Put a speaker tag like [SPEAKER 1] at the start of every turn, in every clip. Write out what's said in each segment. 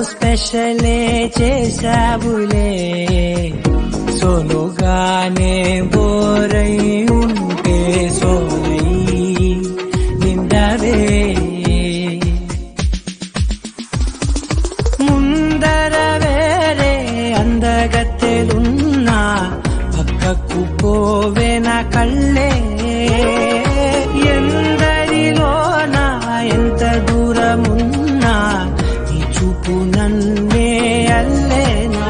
[SPEAKER 1] స్పెషలే చేసావులే సోలుగానే బోరై ఉంటే సోలై నిండవే ముందర వేరే అందగత్తెలున్నా పక్కకు పోవే నా కళ్ళే ఎందరిలోనా ఎంత దూరమున్నా నీ చూపు నన్నే అల్లేనా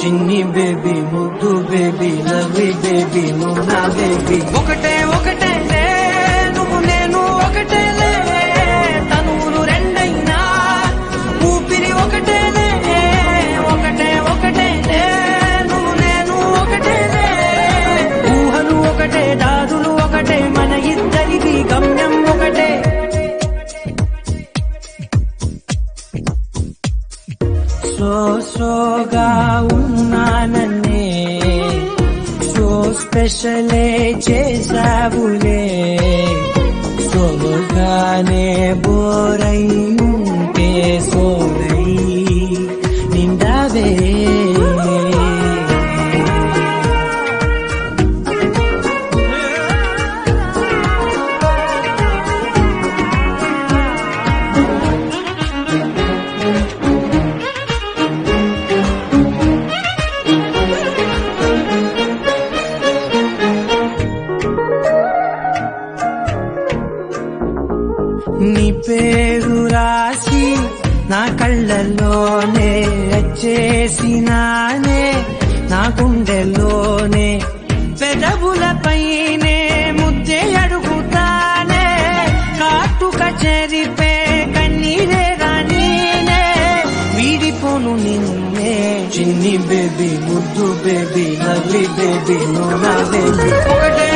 [SPEAKER 1] చిన్ని బేబీ ముద్దు బేబీ లవ్లీ బేబీ నువ్వు నా బేబీ ఒకటే ఒకటే నువ్వు నేను ఒకటే తనువులు రెండైనా ఊపిరి ఒకటే ఒకటే ఒకటే నువ్వు నేను ఒకటే ఊహలు ఒకటే దారులు ఒకటే మన ఇద్దరిది గమ్యం ఒకటే సోగా ఉన్నానన్నే సో స్పెషలే చేసావులే సోలుగానే బోరై ఉంటే సోలై నిండవే నీ పేరు రాసి నా కళ్ళల్లోనే వచ్చేసినానే నా గుండెల్లోనే పెదవులపైనే ముద్దే అడుగుతానే కాటుక చెరిపే కన్నీరే రానీనే వీడిపోను నిన్నే చిన్ని బేబీ ముద్దు బేబీ లవ్లీ బేబీ నువ్వు నా బేబీ ఒకటే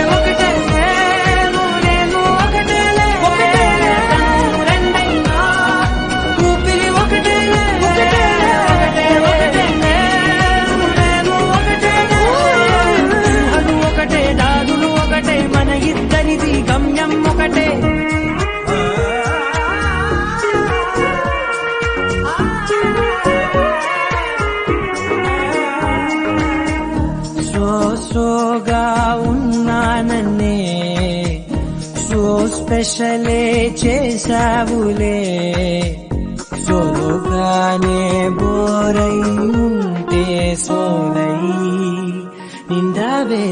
[SPEAKER 1] ఒకటే మన ఇద్దరిది గమ్యం ఒకటే సోగా ఉన్నానన్నే సో స్పెషలే చేసావులే సోలుగానే బోరై ఉంటే సోలై నిండవే